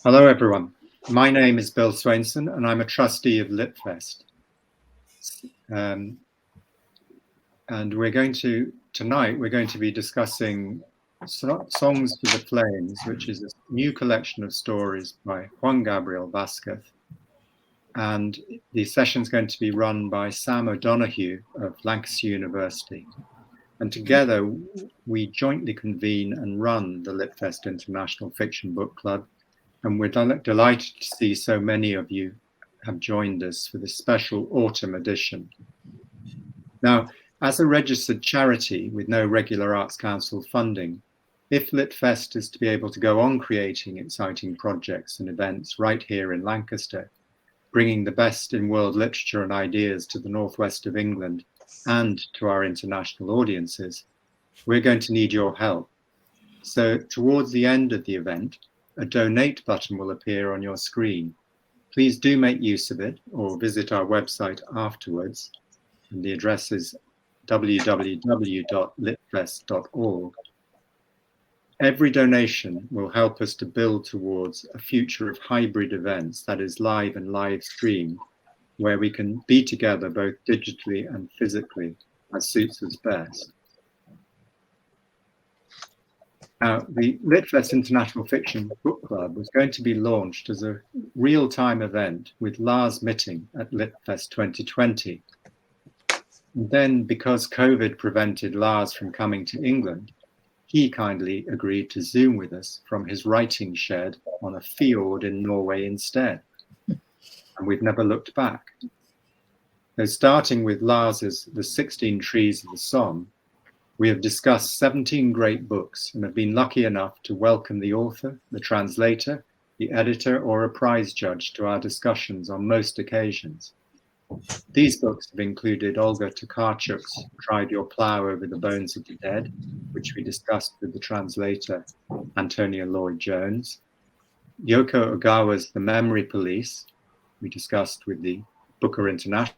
Hello, everyone. My name is Bill Swainson, and I'm a trustee of Litfest. And tonight we're going to be discussing Songs for the Flames, which is a new collection of stories by Juan Gabriel Vasquez. And the session is going to be run by Sam O'Donoghue of Lancaster University. And together we jointly convene and run the Litfest International Fiction Book Club. And we're delighted to see so many of you have joined us for this special autumn edition. Now, as a registered charity with no regular Arts Council funding, if Litfest is to be able to go on creating exciting projects and events right here in Lancaster, bringing the best in world literature and ideas to the northwest of England and to our international audiences, we're going to need your help. So towards the end of the event, a donate button will appear on your screen. Please do make use of it or visit our website afterwards. And the address is www.litfest.org. Every donation will help us to build towards a future of hybrid events, that is live and live stream, where we can be together both digitally and physically as suits us best. The Litfest International Fiction Book Club was going to be launched as a real-time event with Lars Mytting at Litfest 2020. And then, because COVID prevented Lars from coming to England, he kindly agreed to Zoom with us from his writing shed on a fjord in Norway instead. And we've never looked back. So starting with Lars's The 16 Trees of the Somme, we have discussed 17 great books and have been lucky enough to welcome the author, the translator, the editor, or a prize judge to our discussions on most occasions. These books have included Olga Tokarczuk's Drive Your Plough Over the Bones of the Dead, which we discussed with the translator Antonia Lloyd-Jones, Yoko Ogawa's The Memory Police, we discussed with the Booker International.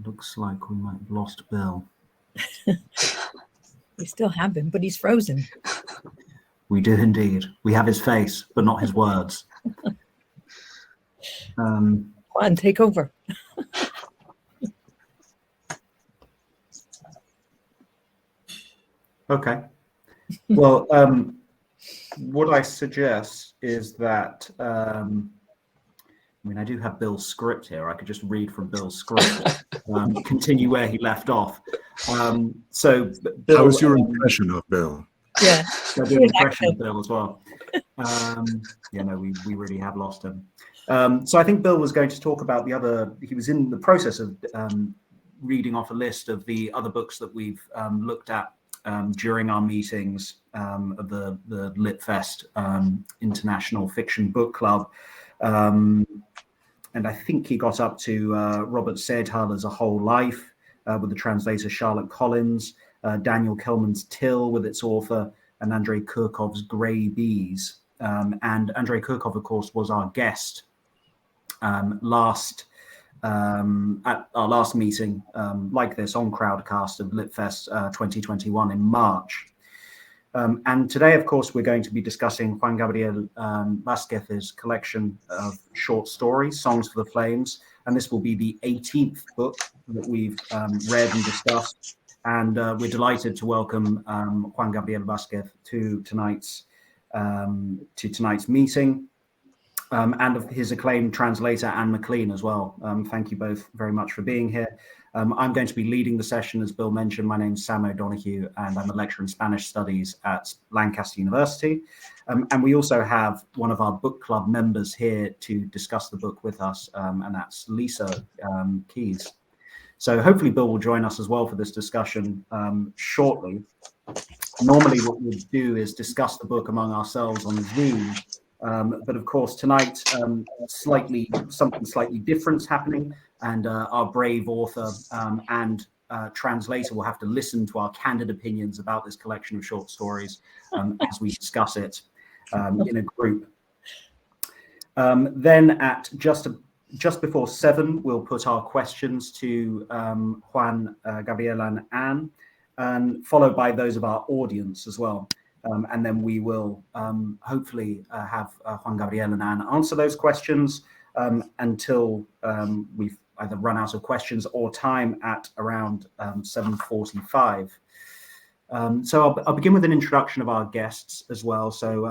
Looks like we might have lost Bill. We still have him, but he's frozen. We do indeed. We have his face, but not his words. Juan, take over. Okay. Well, what I suggest is that, I do have Bill's script here. I could just read from Bill's script, continue where he left off. So, Bill, how was your impression of Bill? Yeah, I did an impression of Bill as well. We really have lost him. So I think Bill was going to talk about he was in the process of reading off a list of the other books that we've looked at during our meetings of the Litfest International Fiction Book Club. And I think he got up to Robert Seidhaler's A Whole Life with the translator Charlotte Collins, Daniel Kehlman's Till with its author, and Andrey Kurkov's Grey Bees. And Andrey Kurkov, of course, was our guest at our last meeting like this on Crowdcast of Litfest 2021 in March. And today, of course, we're going to be discussing Juan Gabriel Vasquez's collection of short stories, Songs for the Flames. And this will be the 18th book that we've read and discussed. And we're delighted to welcome Juan Gabriel Vasquez to tonight's meeting, and of his acclaimed translator, Anne McLean, as well. Thank you both very much for being here. I'm going to be leading the session, as Bill mentioned. My name's Sam O'Donoghue, and I'm a lecturer in Spanish Studies at Lancaster University. And we also have one of our book club members here to discuss the book with us, and that's Lisa Keys. So hopefully Bill will join us as well for this discussion shortly. Normally what we do is discuss the book among ourselves on Zoom. But of course, tonight, something slightly different happening, and our brave author and translator will have to listen to our candid opinions about this collection of short stories as we discuss it in a group. Then at just Just before 7, we'll put our questions to Juan, Gabriel, and Anne, and followed by those of our audience as well. And then we will hopefully have Juan Gabriel and Anne answer those questions until we've either run out of questions or time at around 7:45. So I'll begin with an introduction of our guests as well. So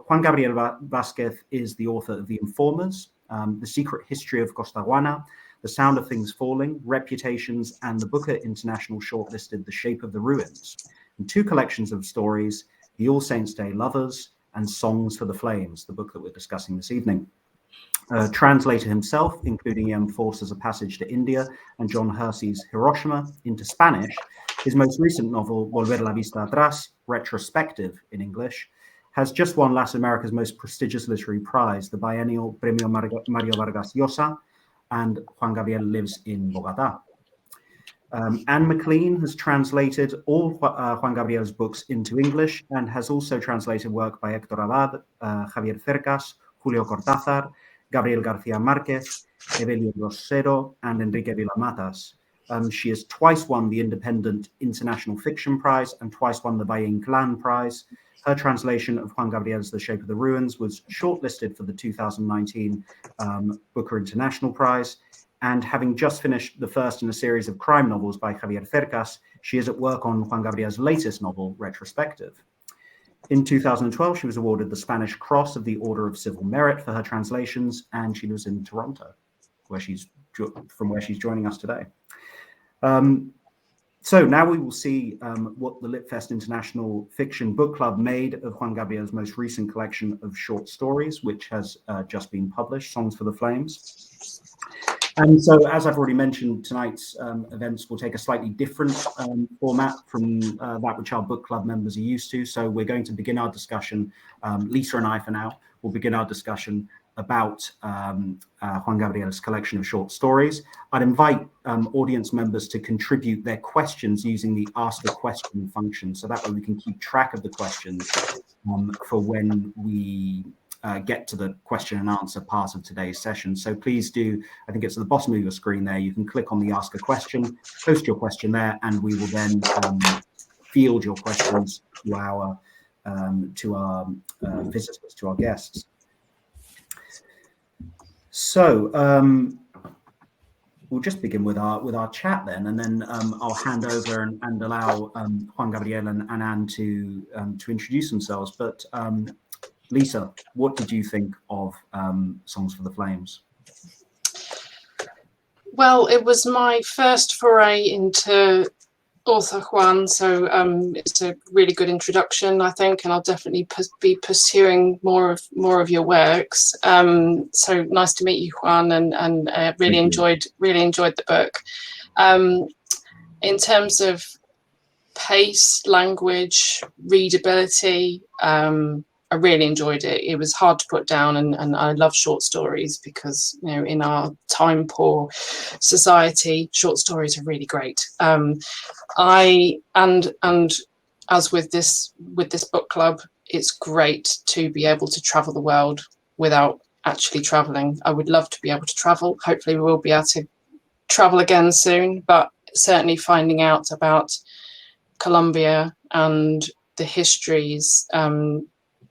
Juan Gabriel Vasquez is the author of The Informers, The Secret History of Costaguana, The Sound of Things Falling, Reputations, and the Booker International-shortlisted The Shape of the Ruins, and 2 collections of stories, The All Saints' Day Lovers and Songs for the Flames, the book that we're discussing this evening. Translator himself, including Ian Forster's A Passage to India and John Hersey's Hiroshima into Spanish, his most recent novel, Volver la Vista Atrás, Retrospective in English, has just won Latin America's most prestigious literary prize, the biennial Premio Mario Vargas Llosa, and Juan Gabriel lives in Bogotá. Anne McLean has translated all Juan Gabriel's books into English and has also translated work by Hector Abad, Javier Cercas, Julio Cortázar, Gabriel García Márquez, Evelio Rosero, and Enrique Vila-Matas. She has twice won the Independent International Fiction Prize and twice won the McClean Prize. Her translation of Juan Gabriel's The Shape of the Ruins was shortlisted for the 2019 Booker International Prize. And having just finished the first in a series of crime novels by Javier Cercas, she is at work on Juan Gabriel's latest novel, Retrospective. In 2012, she was awarded the Spanish Cross of the Order of Civil Merit for her translations, and she lives in Toronto, from where she's joining us today. So now we will see what the Litfest International Fiction Book Club made of Juan Gabriel's most recent collection of short stories, which has just been published, Songs for the Flames. And so, as I've already mentioned, tonight's events will take a slightly different format from that which our book club members are used to. So we're going to begin our discussion, Lisa and I for now, will begin our discussion about Juan Gabriel's collection of short stories. I'd invite audience members to contribute their questions using the Ask a Question function. So that way we can keep track of the questions for when we get to the question and answer part of today's session. So please do, I think it's at the bottom of your screen there, you can click on the Ask a Question, post your question there, and we will then field your questions to our visitors, to our guests. So we'll just begin with our chat then, and then I'll hand over and allow Juan Gabriel and Anne to introduce themselves. But Lisa, what did you think of Songs for the Flames? Well, it was my first foray into author Juan, so it's a really good introduction, I think, and I'll definitely be pursuing more of your works. So nice to meet you, Juan, and really enjoyed the book. In terms of pace, language, readability, I really enjoyed it. It was hard to put down, and I love short stories because, you know, in our time poor society, short stories are really great. And as with this book club, it's great to be able to travel the world without actually traveling. I would love to be able to travel. Hopefully we will be able to travel again soon, but certainly finding out about Colombia and the histories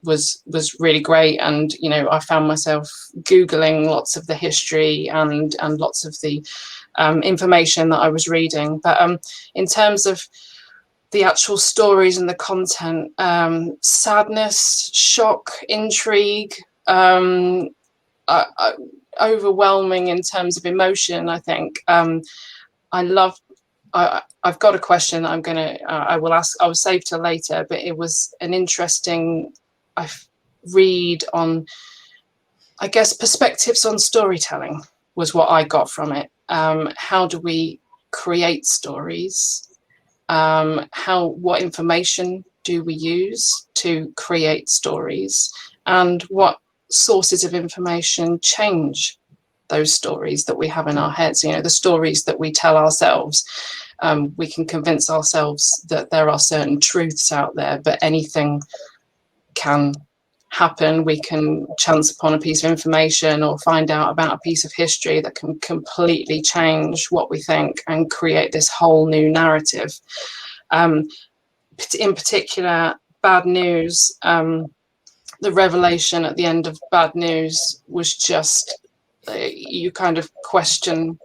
was really great. And, you know, I found myself Googling lots of the history and lots of the information that I was reading. But in terms of the actual stories and the content, sadness, shock, intrigue, overwhelming in terms of emotion, I think. I've got a question I will ask, I will save till later, but it was an interesting read on, I guess, perspectives on storytelling was what I got from it. How do we create stories? What information do we use to create stories? And what sources of information change those stories that we have in our heads? You know, the stories that we tell ourselves. We can convince ourselves that there are certain truths out there, but anything can happen. We can chance upon a piece of information or find out about a piece of history that can completely change what we think and create this whole new narrative. In particular, Bad News, the revelation at the end of Bad News was just, you kind of question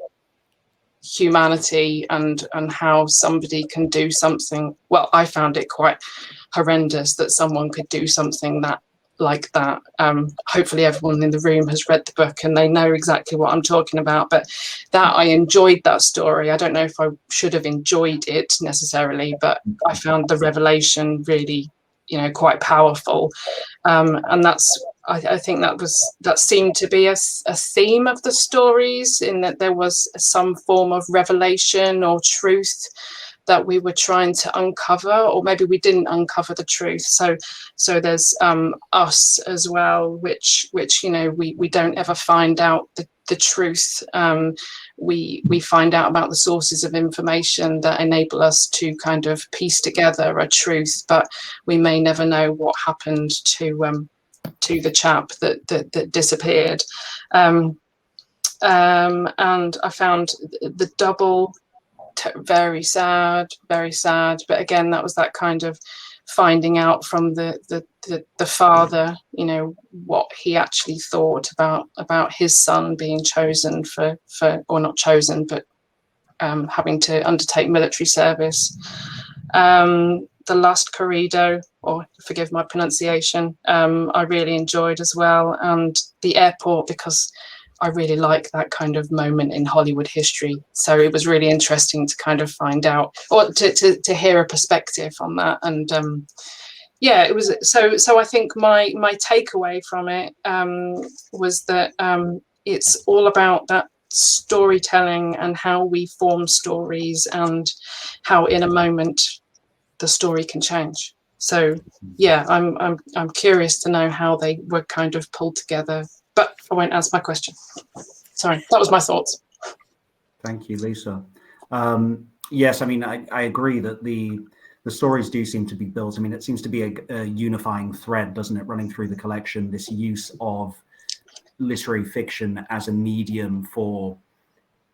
humanity and how somebody can do something. Well, I found it quite horrendous that someone could do something like that. Hopefully everyone in the room has read the book and they know exactly what I'm talking about, but that I enjoyed that story. I don't know if I should have enjoyed it necessarily, but I found the revelation really, quite powerful. And I think that seemed to be a theme of the stories, in that there was some form of revelation or truth that we were trying to uncover, or maybe we didn't uncover the truth. So there's us as well, which we don't ever find out the truth. We find out about the sources of information that enable us to kind of piece together a truth, but we may never know what happened to the chap that disappeared. And I found the double very sad, but again, that was that kind of finding out from the father, what he actually thought about his son being chosen for or not chosen, but having to undertake military service. The Last Corrido, or forgive my pronunciation, I really enjoyed as well, and The Airport, because I really like that kind of moment in Hollywood history. So it was really interesting to kind of find out, or to hear a perspective on that. And it was so I think my takeaway from it was that it's all about that storytelling and how we form stories and how in a moment the story can change. So yeah, I'm curious to know how they were kind of pulled together. But I won't answer my question. Sorry, that was my thoughts. Thank you, Lisa. Yes, I mean, I agree that the stories do seem to be built. I mean, it seems to be a unifying thread, doesn't it, running through the collection, this use of literary fiction as a medium for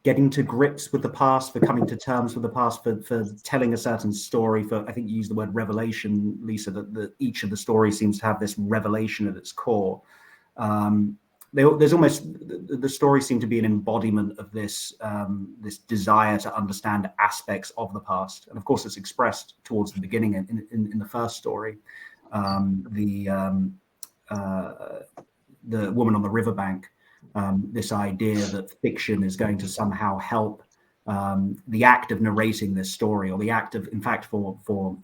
getting to grips with the past, for coming to terms with the past, for telling a certain story, for, I think you used the word revelation, Lisa, that each of the stories seems to have this revelation at its core. There's almost, the stories seem to be an embodiment of this this desire to understand aspects of the past, and of course it's expressed towards the beginning in the first story, the woman on the riverbank, this idea that fiction is going to somehow help the act of narrating this story, or the act of, in fact, for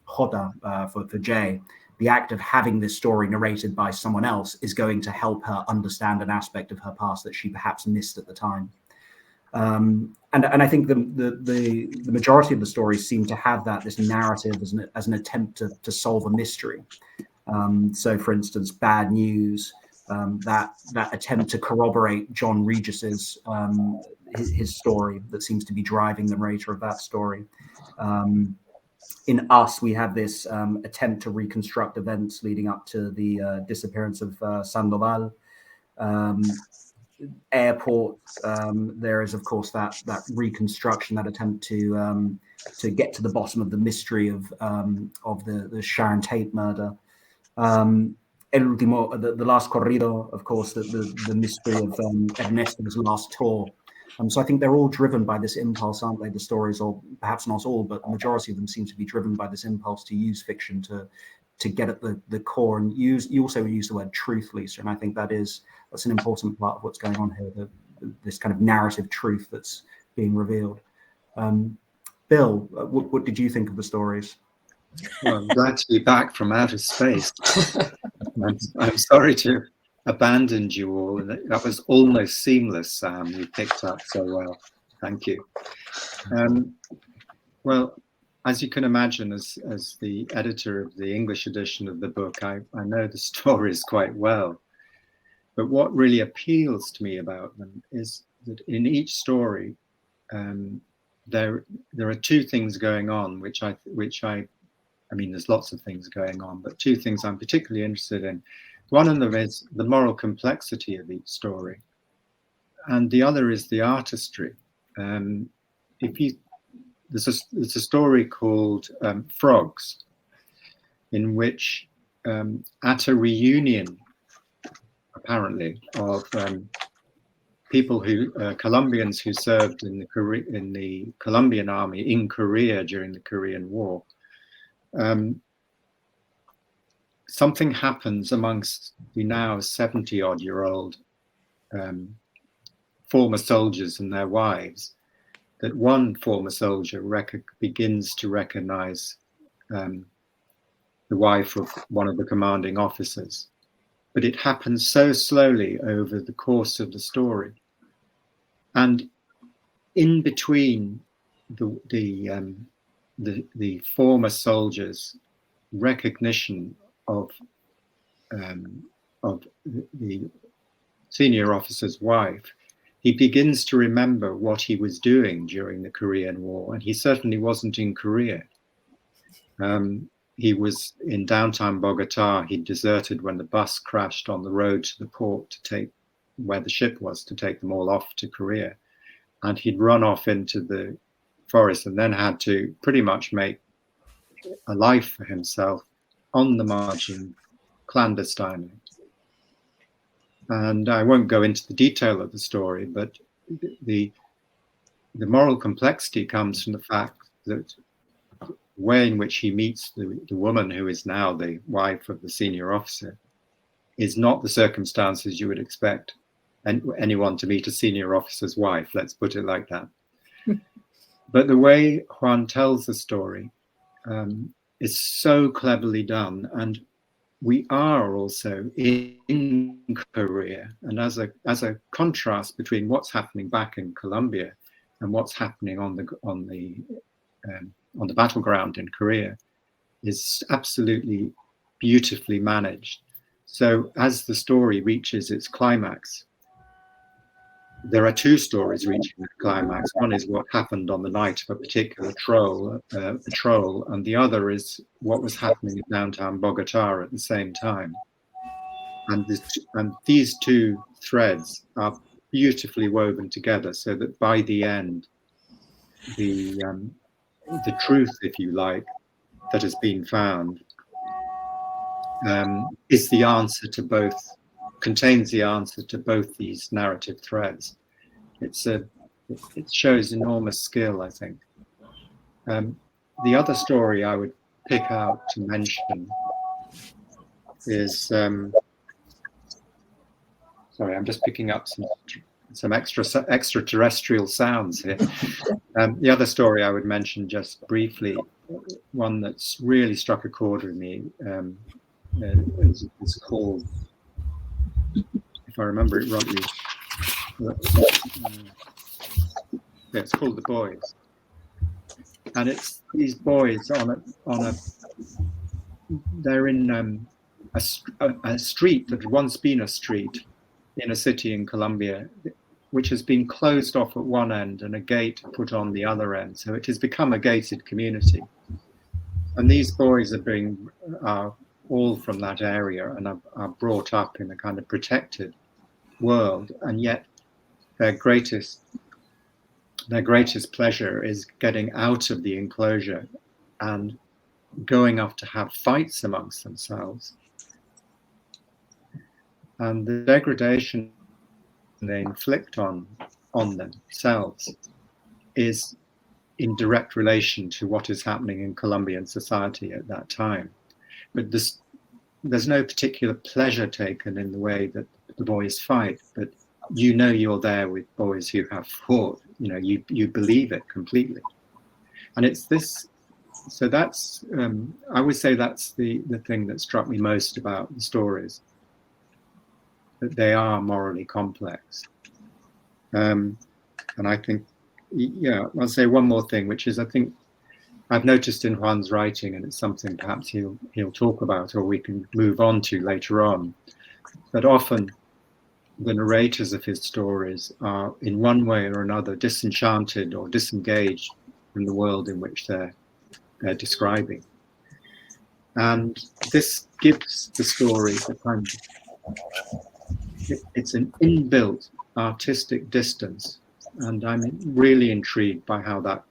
Hoda, for Jay, the act of having this story narrated by someone else is going to help her understand an aspect of her past that she perhaps missed at the time. And I think the majority of the stories seem to have this narrative as an attempt to solve a mystery. So, for instance, Bad News, that attempt to corroborate John Regis's his story that seems to be driving the narrator of that story. In Us, we have this attempt to reconstruct events leading up to the disappearance of Sandoval. Airport, there is, of course, that reconstruction, that attempt to get to the bottom of the mystery of the Sharon Tate murder. El Último, the Last Corrido, of course, the mystery of Ernesto's last tour. So I think they're all driven by this impulse, aren't they? The stories, or perhaps not all, but the majority of them seem to be driven by this impulse to use fiction to get at the core. And you also use the word truth, Lisa, and I think that's an important part of what's going on here, this kind of narrative truth that's being revealed. Bill, what did you think of the stories? Well, I'm glad to be back from outer space. I'm sorry to abandon you all. That was almost seamless, Sam. You picked up so well. Thank you. Well, as you can imagine, as the editor of the English edition of the book, I know the stories quite well. But what really appeals to me about them is that in each story, there are two things going on, which I mean, there's lots of things going on, but two things I'm particularly interested in. One of them is the moral complexity of each story, and the other is the artistry. There's a story called Frogs, in which at a reunion, apparently, of people Colombians who served in the Colombian army in Korea during the Korean War, something happens amongst the now 70-odd-year-old former soldiers and their wives, that one former soldier begins to recognize the wife of one of the commanding officers. But it happens so slowly over the course of the story. And in between the former soldier's recognition of the senior officer's wife, he begins to remember what he was doing during the Korean War, and he certainly wasn't in Korea. He was in downtown Bogota. He deserted when the bus crashed on the road to the port to take where the ship was to take them all off to Korea, and he'd run off into the forest and then had to pretty much make a life for himself on the margin, clandestinely. And I won't go into the detail of the story, but the moral complexity comes from the fact that the way in which he meets the woman who is now the wife of the senior officer is not the circumstances you would expect anyone to meet a senior officer's wife, let's put it like that. But the way Juan tells the story is so cleverly done, and we are also in Korea, and as a contrast between what's happening back in Colombia and what's happening on the battleground in Korea is absolutely beautifully managed. So as the story reaches its climax, there are two stories reaching the climax. One is what happened on the night of a particular patrol, and the other is what was happening in downtown Bogota at the same time. And these two threads are beautifully woven together, so that by the end, the truth, if you like, that has been found is the answer to both. Contains the answer to both these narrative threads. It shows enormous skill, I think. The other story I would pick out to mention is sorry, I'm just picking up some extraterrestrial sounds here. The other story I would mention just briefly, one that's really struck a chord with me, is called, if I remember it rightly, it's called The Boys, and it's these boys they're in a street that had once been a street in a city in Colombia, which has been closed off at one end and a gate put on the other end, so it has become a gated community. And these boys are all from that area and are brought up in a kind of protected world, and yet their greatest pleasure is getting out of the enclosure and going off to have fights amongst themselves. And the degradation they inflict on themselves is in direct relation to what is happening in Colombian society at that time. But there's no particular pleasure taken in the way that the boys fight, but you're there with boys who have fought. You believe it completely, and it's this. So that's I would say that's the thing that struck me most about the stories, that they are morally complex. And I think, I'll say one more thing, which is I think I've noticed in Juan's writing, and it's something perhaps he'll talk about, or we can move on to later on, that often the narrators of his stories are in one way or another disenchanted or disengaged from the world in which they're describing. And this gives the story the kind of it's an inbuilt artistic distance, and I'm really intrigued by how that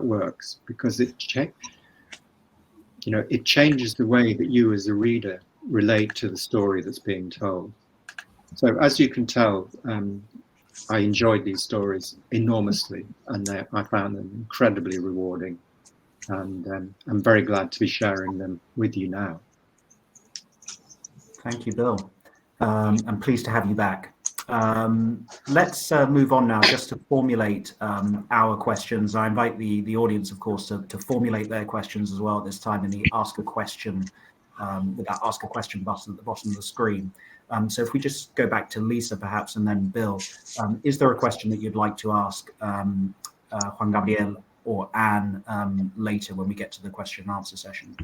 works, because it changes the way that you as a reader relate to the story that's being told. So as you can tell, I enjoyed these stories enormously, and I found them incredibly rewarding, and I'm very glad to be sharing them with you now. Thank you, Bill. I'm pleased to have you back. Let's move on now just to formulate our questions. I invite the audience, of course, to formulate their questions as well at this time in the Ask a Question, with that Ask a Question button at the bottom of the screen. So if we just go back to Lisa, perhaps, and then Bill, is there a question that you'd like to ask Juan Gabriel or Anne later when we get to the question and answer session?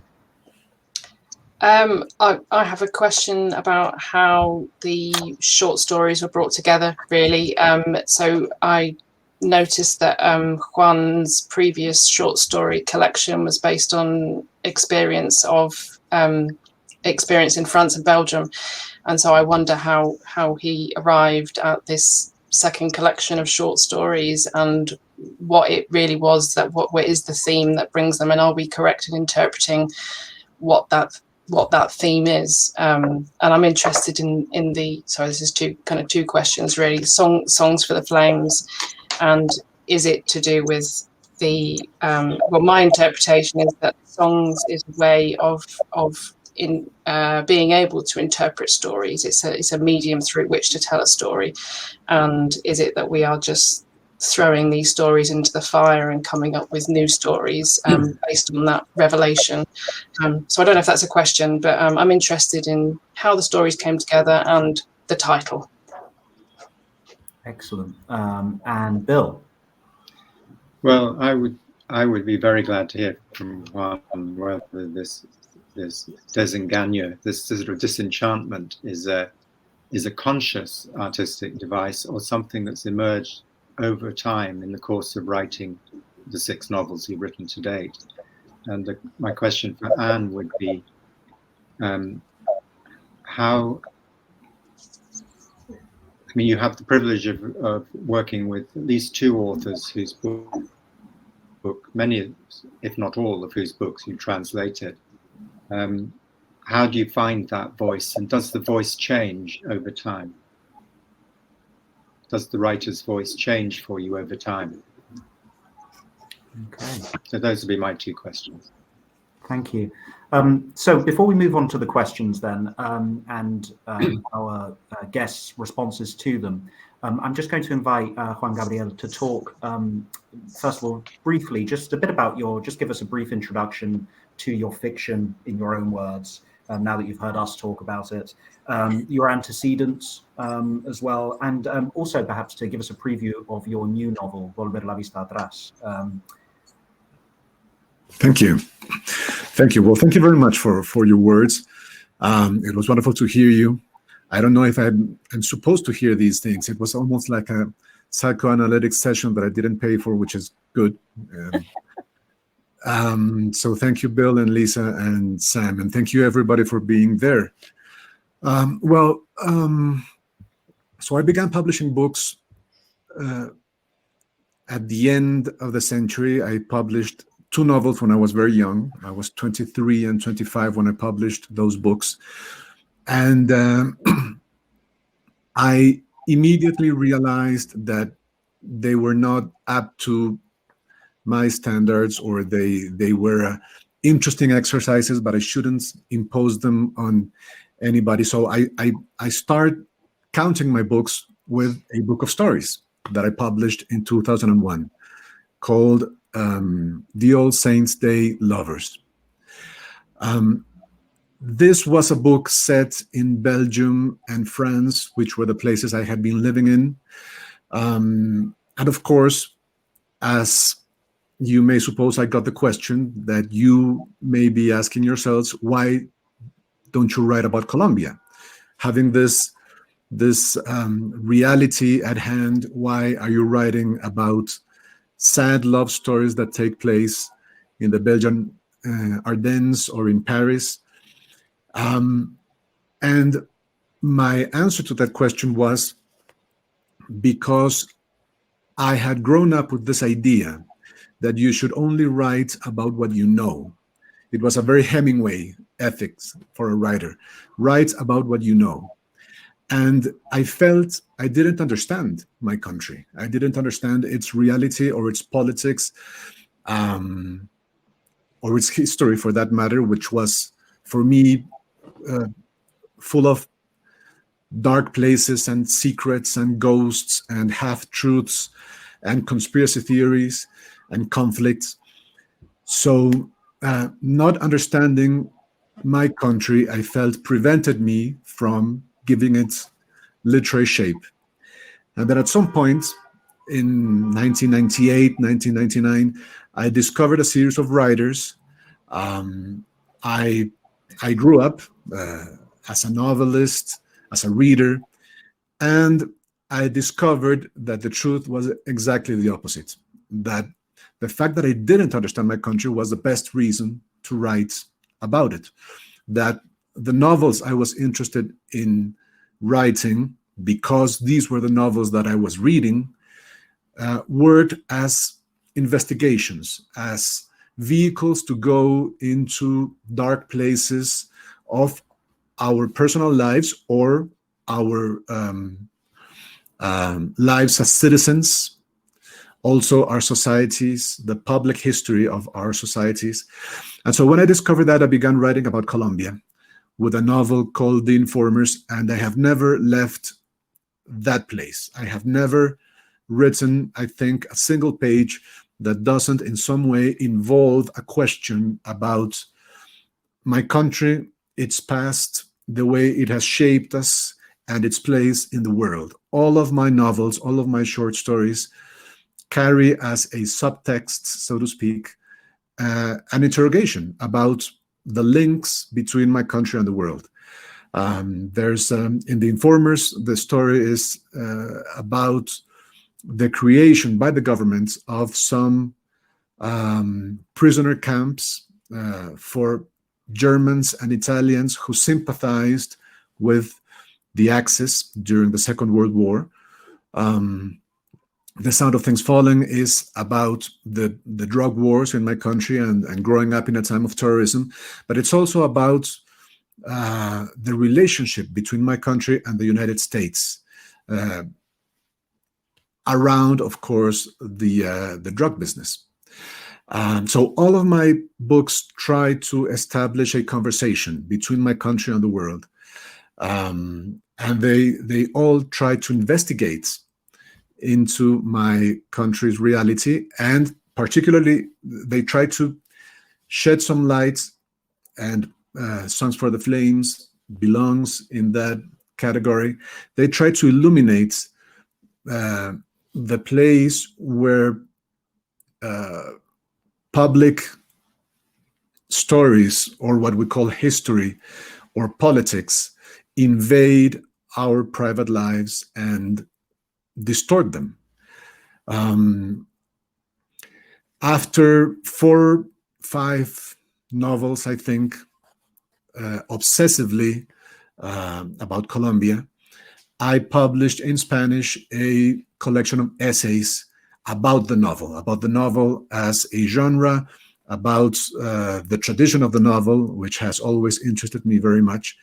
I have a question about how the short stories were brought together, really. So I noticed that Juan's previous short story collection was based on experience in France and Belgium. And so I wonder how he arrived at this second collection of short stories, and what it really was, what is the theme that brings them, and are we correct in interpreting what that theme is? And I'm interested in this is two questions really. Songs for the Flames, and is it to do with the my interpretation is that songs is a way of being able to interpret stories. It's a medium through which to tell a story, and is it that we are just throwing these stories into the fire and coming up with new stories based on that revelation? So I don't know if that's a question, but I'm interested in how the stories came together and the title. Excellent. And Bill? Well, I would be very glad to hear from Juan whether this desengaño, this sort of disenchantment, is a conscious artistic device, or something that's emerged over time in the course of writing the 6 novels you've written to date. And my question for Anne would be, you have the privilege of working with at least 2 authors whose book, many, if not all, of whose books you translated. How do you find that voice, and does the voice change over time? Does the writer's voice change for you over time? Okay. So those would be my 2 questions. Thank you. So before we move on to the questions then, and our guests' responses to them, I'm just going to invite Juan Gabriel to talk, first of all, briefly, just a bit about just give us a brief introduction to your fiction in your own words, now that you've heard us talk about it, your antecedents as well, and also perhaps to give us a preview of your new novel, Volver la Vista Atrás. Thank you. Thank you. Well, thank you very much for your words. It was wonderful to hear you. I don't know if I'm supposed to hear these things. It was almost like a psychoanalytic session that I didn't pay for, which is good. So thank you, Bill and Lisa and Sam, and thank you everybody for being there. So I began publishing books at the end of the century. I published 2 novels when I was very young. I was 23 and 25 when I published those books. And I immediately realized that they were not up to my standards, or they were interesting exercises, but I shouldn't impose them on anybody. So I start counting my books with a book of stories that I published in 2001 called The All Saints' Day Lovers. This was a book set in Belgium and France, which were the places I had been living in. And of course, as you may suppose, I got the question that you may be asking yourselves: why don't you write about Colombia? Having this reality at hand, why are you writing about sad love stories that take place in the Belgian Ardennes or in Paris? And my answer to that question was because I had grown up with this idea that you should only write about what you know. It was a very Hemingway ethics for a writer. Write about what you know. And I felt I didn't understand my country. I didn't understand its reality or its politics, or its history for that matter, which was, for me, full of dark places and secrets and ghosts and half-truths and conspiracy theories and conflicts. So not understanding my country, I felt, prevented me from giving it literary shape. And then at some point in 1998, 1999, I discovered a series of writers. I grew up as a novelist, as a reader, and I discovered that the truth was exactly the opposite, that the fact that I didn't understand my country was the best reason to write about it, that the novels I was interested in writing, because these were the novels that I was reading, worked as investigations, as vehicles to go into dark places of our personal lives or our lives as citizens, also our societies, the public history of our societies. And so when I discovered that, I began writing about Colombia with a novel called The Informers, and I have never left that place. I have never written, I think, a single page that doesn't in some way involve a question about my country, its past, the way it has shaped us, and its place in the world. All of my novels, all of my short stories carry as a subtext, so to speak, an interrogation about the links between my country and the world. There's in The Informers, the story is about the creation by the government of some prisoner camps for Germans and Italians who sympathized with the Axis during the Second World War. The Sound of Things Falling is about the drug wars in my country and growing up in a time of terrorism, but it's also about the relationship between my country and the United States, around, of course, the drug business. So all of my books try to establish a conversation between my country and the world, and they all try to investigate into my country's reality, and particularly they try to shed some light, and Songs for the Flames belongs in that category. They try to illuminate the place where public stories, or what we call history or politics, invade our private lives and distort them. After 4-5 novels, I think, obsessively about Colombia, I published in Spanish a collection of essays about the novel as a genre, about the tradition of the novel, which has always interested me very much.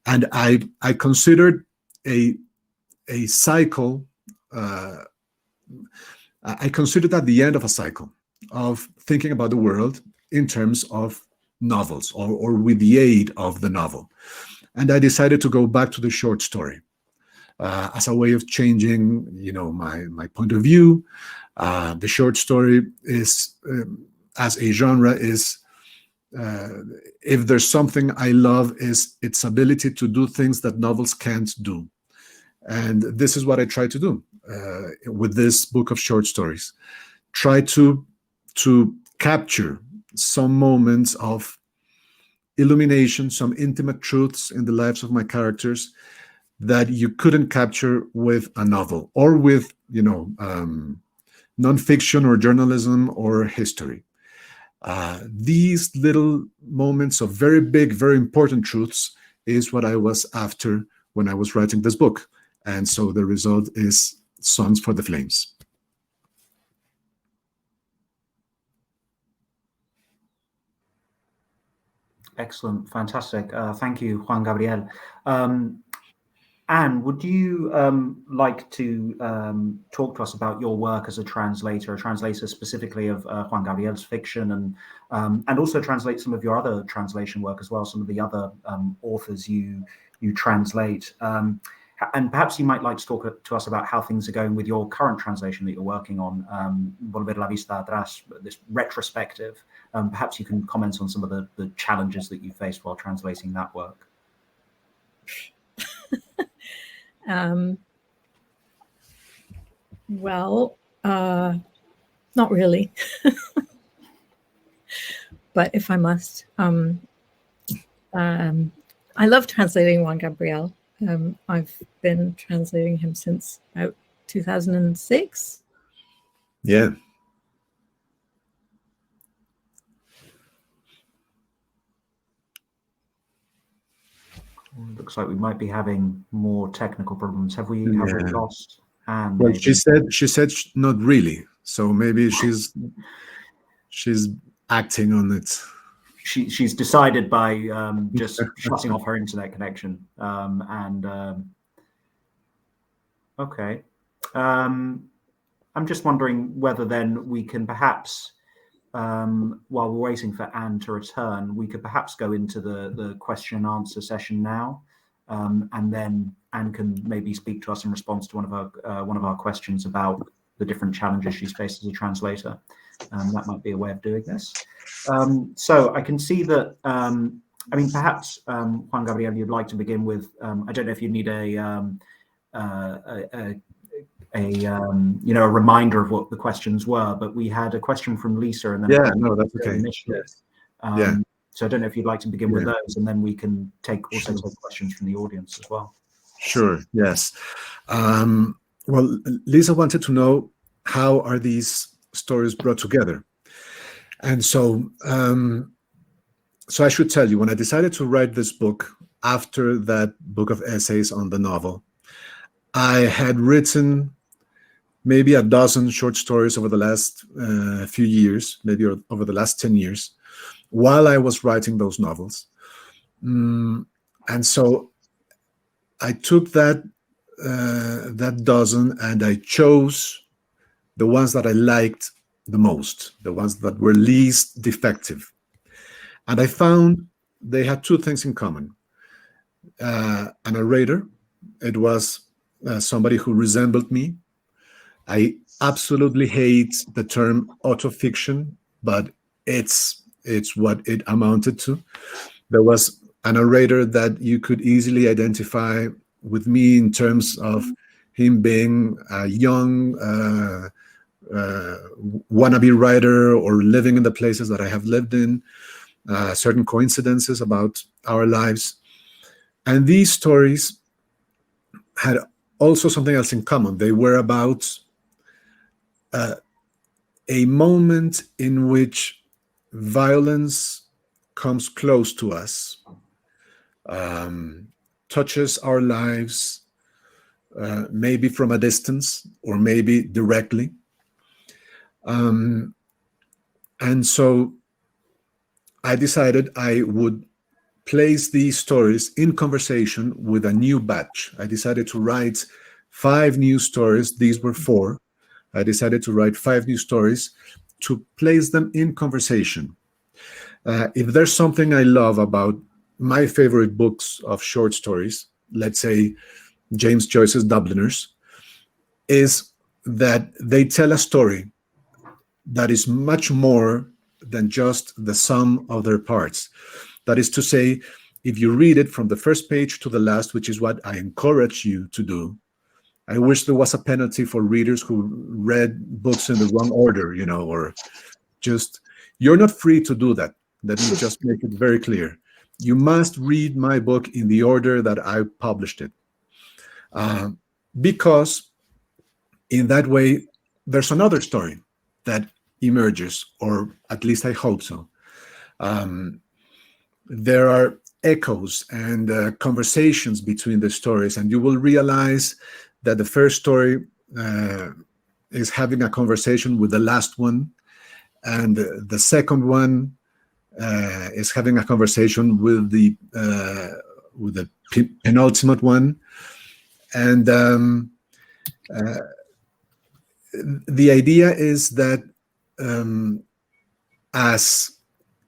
And I considered a cycle, I considered that the end of a cycle of thinking about the world in terms of novels, or with the aid of the novel. And I decided to go back to the short story as a way of changing, my point of view. The short story is, as a genre, is if there's something I love, is its ability to do things that novels can't do. And this is what I try to do with this book of short stories. Try to capture some moments of illumination, some intimate truths in the lives of my characters that you couldn't capture with a novel, or with, nonfiction or journalism or history. These little moments of very big, very important truths is what I was after when I was writing this book. And so the result is Songs for the Flames. Excellent, fantastic. Thank you, Juan Gabriel. Anne, would you like to talk to us about your work as a translator specifically of Juan Gabriel's fiction, and also translate some of your other translation work as well, some of the other authors you translate. And perhaps you might like to talk to us about how things are going with your current translation that you're working on, Volver la Vista Atrás, this retrospective. Perhaps you can comment on some of the challenges that you faced while translating that work. Well, not really. But if I must, I love translating Juan Gabriel. I've been translating him since about 2006. Yeah. Looks like we might be having more technical problems. Have we lost Anne? Well, maybe? she said not really. So maybe she's acting on it. She's decided by just shutting off her internet connection. Okay. I'm just wondering whether then we can perhaps, while we're waiting for Anne to return, we could perhaps go into the question and answer session now, and then Anne can maybe speak to us in response to one of our questions about the different challenges she's faced as a translator. That might be a way of doing this. So I can see that, I mean, perhaps, Juan Gabriel, you'd like to begin with, I don't know if you need a reminder of what the questions were, but we had a question from Lisa, and then that's okay. Yes. So I don't know if you'd like to begin with those, and then we can take questions from the audience as well. Sure. Yes. Well, Lisa wanted to know, how are these stories brought together? And so, so I should tell you, when I decided to write this book after that book of essays on the novel, I had written maybe a dozen short stories over the last few years, maybe over the last 10 years, while I was writing those novels. And so I took that dozen and I chose the ones that I liked the most, the ones that were least defective. And I found they had two things in common. A narrator, it was somebody who resembled me. I absolutely hate the term autofiction, but it's what it amounted to. There was a narrator that you could easily identify with me in terms of him being a young wannabe writer, or living in the places that I have lived in, certain coincidences about our lives. And these stories had also something else in common. They were about a moment in which violence comes close to us, touches our lives, maybe from a distance or maybe directly. And so I decided I would place these stories in conversation with a new batch. I decided to write 5 new stories. These were 4. I decided to write 5 new stories to place them in conversation. If there's something I love about my favorite books of short stories, let's say James Joyce's Dubliners, is that they tell a story that is much more than just the sum of their parts. That is to say, if you read it from the first page to the last, which is what I encourage you to do, I wish there was a penalty for readers who read books in the wrong order, or just, you're not free to do that. Let me just make it very clear. You must read my book in the order that I published it. Because in that way, there's another story that emerges, or at least I hope so. There are echoes and conversations between the stories, and you will realize that the first story is having a conversation with the last one, and the second one is having a conversation with the penultimate one, and the idea is that as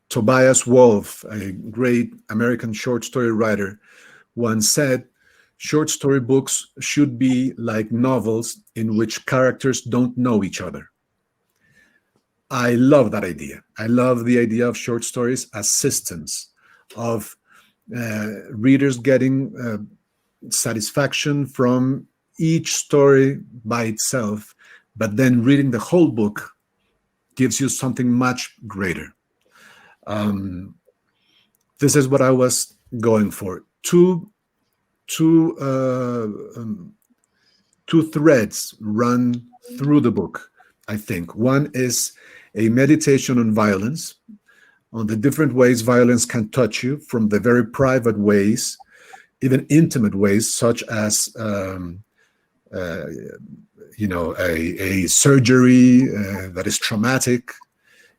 Tobias Wolff, a great American short story writer, once said, short story books should be like novels in which characters don't know each other. I love that idea. I love the idea of short stories as systems, of readers getting satisfaction from each story by itself, but then reading the whole book gives you something much greater. This is what I was going for. Two threads run through the book, I think. One is a meditation on violence, on the different ways violence can touch you, from the very private ways, even intimate ways, such as a surgery that is traumatic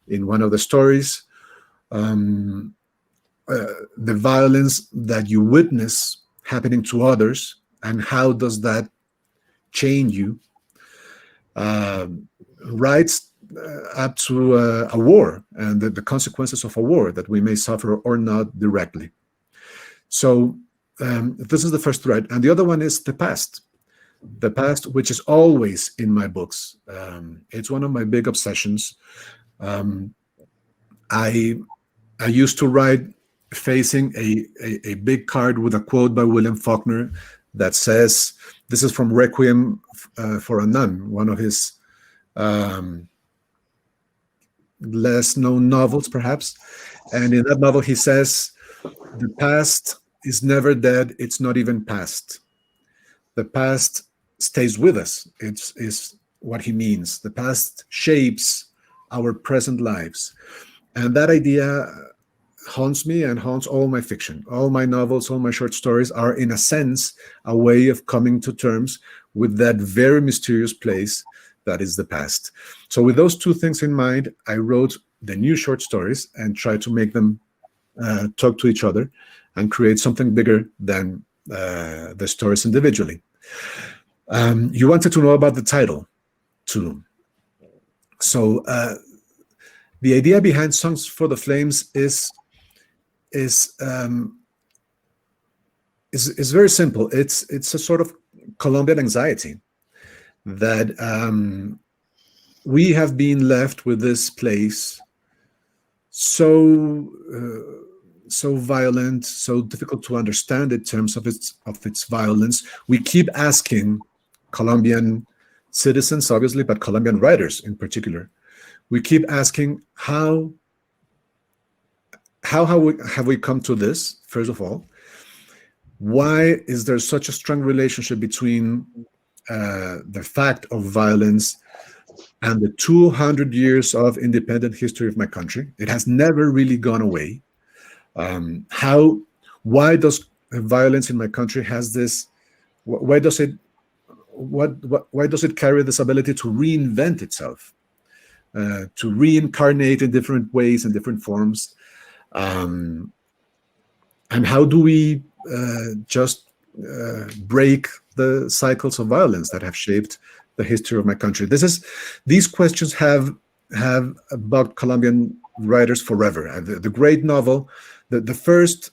in one of the stories, the violence that you witness happening to others, and how does that change you, right up to a war and the consequences of a war that we may suffer or not directly. So this is the first thread. And the other one is the past, which is always in my books. It's one of my big obsessions. I used to write facing a big card with a quote by William Faulkner that says, this is from Requiem for a Nun, one of his less known novels, perhaps. And in that novel, he says, the past is never dead. It's not even past. The past stays with us. It's what he means. The past shapes our present lives. And that idea haunts me and haunts all my fiction. All my novels, all my short stories are, in a sense, a way of coming to terms with that very mysterious place that is the past. So with those two things in mind, I wrote the new short stories and tried to make them talk to each other and create something bigger than the stories individually. You wanted to know about the title, too. So the idea behind Songs for the Flames is very simple. It's a sort of Colombian anxiety that we have been left with this place so violent, so difficult to understand in terms of its violence. We keep asking Colombian citizens, obviously, but Colombian writers in particular, we keep asking how have we come to this, first of all? Why is there such a strong relationship between the fact of violence and the 200 years of independent history of my country? It has never really gone away. Why does violence in my country has this? Why does it carry this ability to reinvent itself, to reincarnate in different ways and different forms? And how do we just break the cycles of violence that have shaped the history of my country? These questions have bugged Colombian writers forever. The great novel, the first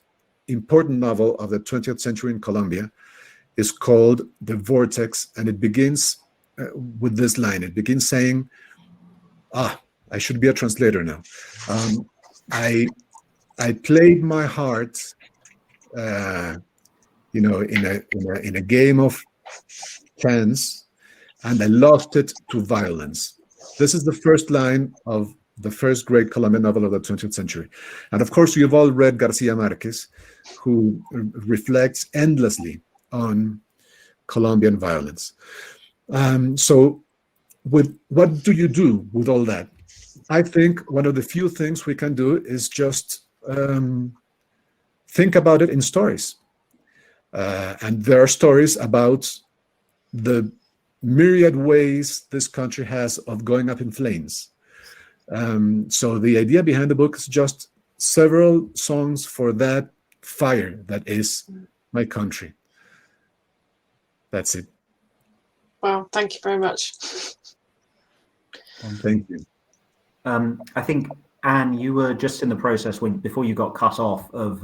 important novel of the 20th century in Colombia, is called The Vortex, and it begins with this line. It begins saying, I should be a translator now. I played my heart, in a game of chance, and I lost it to violence. This is the first line of the first great Colombian novel of the 20th century. And of course, you've all read García Márquez, who reflects endlessly on Colombian violence. So what do you do with all that? I think one of the few things we can do is just think about it in stories. And there are stories about the myriad ways this country has of going up in flames. So the idea behind the book is just several songs for that fire that is my country. That's it. Well, thank you very much. Thank you. I think, Anne, you were just in the process before you got cut off of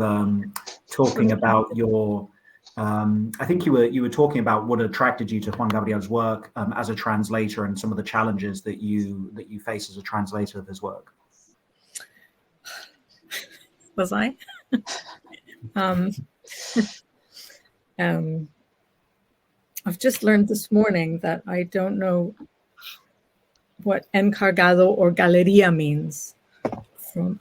talking about your. I think you were talking about what attracted you to Juan Gabriel's work as a translator and some of the challenges that you face as a translator of his work. Was I? I've just learned this morning that I don't know what encargado or galeria means. From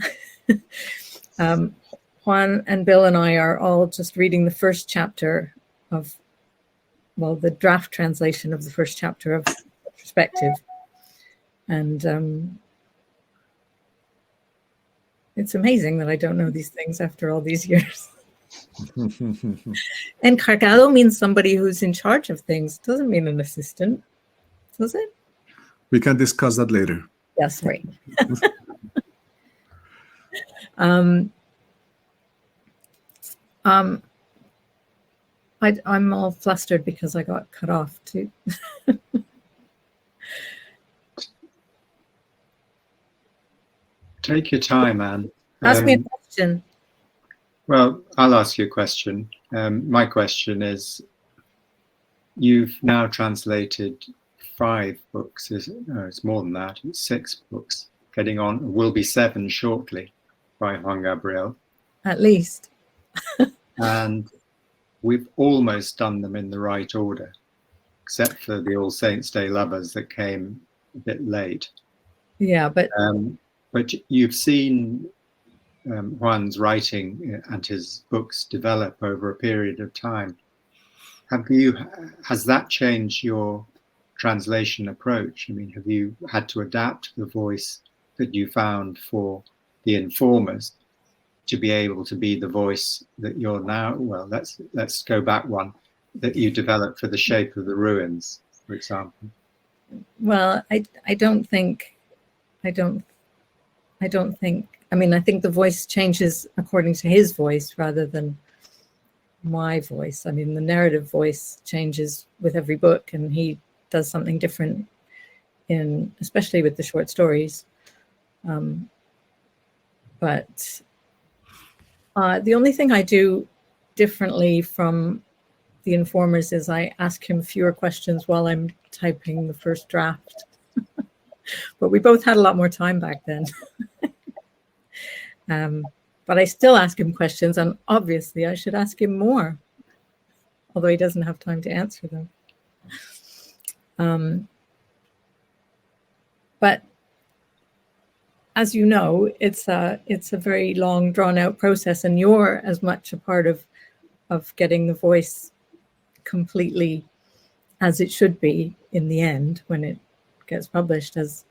Juan and Bill and I are all just reading the first chapter of, well, the draft translation of the first chapter of Perspective. And it's amazing that I don't know these things after all these years. Encargado means somebody who's in charge of things. It doesn't mean an assistant, does it? We can discuss that later. Yes, right. I'm all flustered because I got cut off too. Take your time, Anne. Ask me a question. Well, I'll ask you a question. My question is, you've now translated 5 books. No, it's more than that. It's 6 books. Getting on, will be 7 shortly by Juan Gabriel. At least. And we've almost done them in the right order, except for the All Saints' Day Lovers that came a bit late. Yeah, but you've seen Juan's writing and his books develop over a period of time. Has that changed your translation approach? I mean, have you had to adapt the voice that you found for the informers to be able to be the voice that you're now? Well, let's go back one that you developed for The Shape of the Ruins, for example. Well, I don't think. I mean, I think the voice changes according to his voice rather than my voice. I mean, the narrative voice changes with every book, and he does something different especially with the short stories. But the only thing I do differently from the informers is I ask him fewer questions while I'm typing the first draft. But we both had a lot more time back then. But I still ask him questions, and obviously I should ask him more, although he doesn't have time to answer them. But as you know, it's a very long, drawn-out process, and you're as much a part of getting the voice completely as it should be in the end when it gets published as,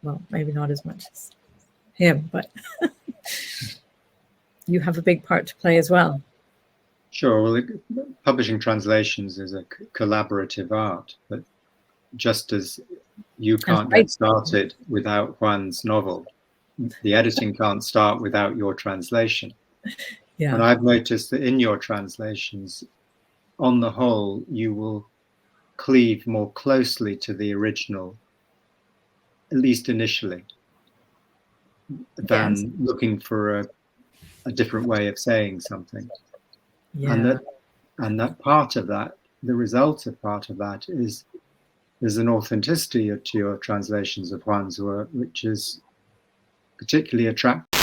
well, maybe not as much as him, but you have a big part to play as well. Sure. Well, publishing translations is a collaborative art, but just as you can't get started without Juan's novel, the editing can't start without your translation. Yeah. And I've noticed that in your translations, on the whole, you will cleave more closely to the original, at least initially, than looking for a different way of saying something. Yeah. And that part of that, the result of part of that is there's an authenticity to your translations of Juan's work, which is particularly attractive